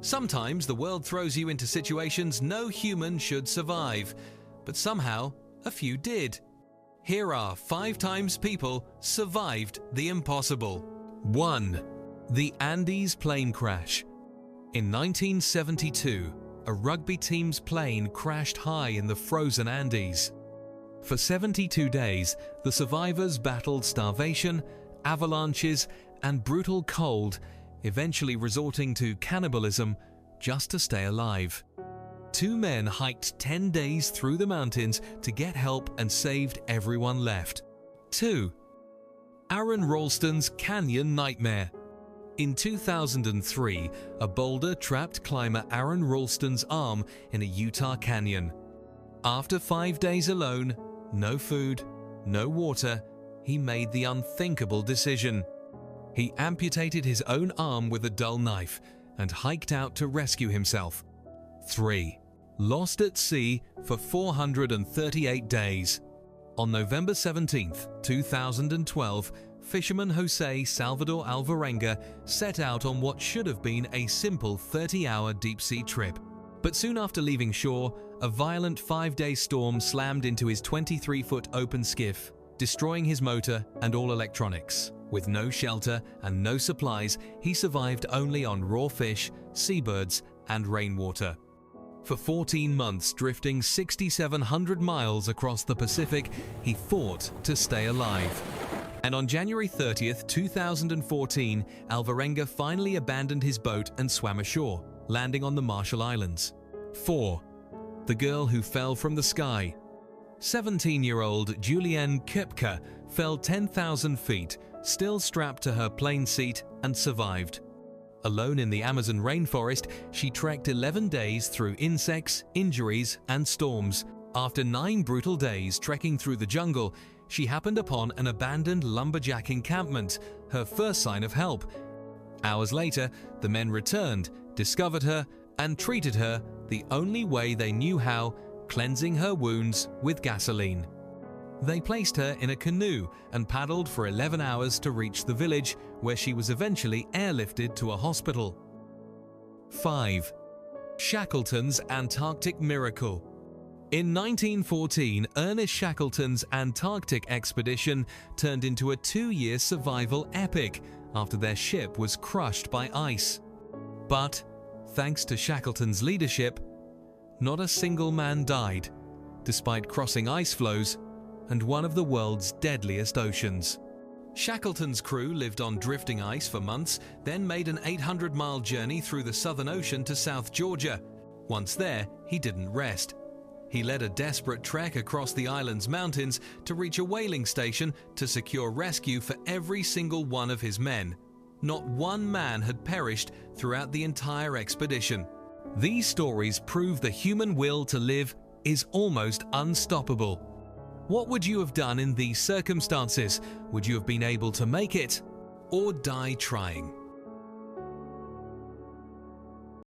Sometimes the world throws you into situations no human should survive, but somehow a few did. Here are 5 times people survived the impossible. 1. The Andes plane crash. In 1972, a rugby team's plane crashed high in the frozen Andes. For 72 days, the survivors battled starvation, avalanches, and brutal cold, eventually resorting to cannibalism just to stay alive. 2 men hiked 10 days through the mountains to get help and saved everyone left. 2. Aaron Ralston's Canyon Nightmare. In 2003, a boulder trapped climber Aaron Ralston's arm in a Utah canyon. After 5 days alone, no food, no water, he made the unthinkable decision. He amputated his own arm with a dull knife and hiked out to rescue himself. 3. Lost at sea for 438 days. On November 17, 2012, fisherman Jose Salvador Alvarenga set out on what should have been a simple 30-hour deep-sea trip. But soon after leaving shore, a violent 5-day storm slammed into his 23-foot open skiff, destroying his motor and all electronics. With no shelter and no supplies, he survived only on raw fish, seabirds, and rainwater. For 14 months, drifting 6,700 miles across the Pacific, he fought to stay alive. And on January 30, 2014, Alvarenga finally abandoned his boat and swam ashore, landing on the Marshall Islands. 4. The girl who fell from the sky. 17-year-old Julienne Koepke fell 10,000 feet, still strapped to her plane seat, and survived. Alone in the Amazon rainforest, she trekked 11 days through insects, injuries, and storms. After 9 brutal days trekking through the jungle, she happened upon an abandoned lumberjack encampment, her first sign of help. Hours later, the men returned, discovered her, and treated her the only way they knew how, cleansing her wounds with gasoline. They placed her in a canoe and paddled for 11 hours to reach the village, where she was eventually airlifted to a hospital. 5. Shackleton's Antarctic Miracle. In 1914, Ernest Shackleton's Antarctic expedition turned into a 2-year survival epic after their ship was crushed by ice. But, thanks to Shackleton's leadership, not a single man died, despite crossing ice floes and one of the world's deadliest oceans. Shackleton's crew lived on drifting ice for months, then made an 800-mile journey through the Southern Ocean to South Georgia. Once there, he didn't rest. He led a desperate trek across the island's mountains to reach a whaling station to secure rescue for every single one of his men. Not one man had perished throughout the entire expedition. These stories prove the human will to live is almost unstoppable. What would you have done in these circumstances? Would you have been able to make it, or die trying?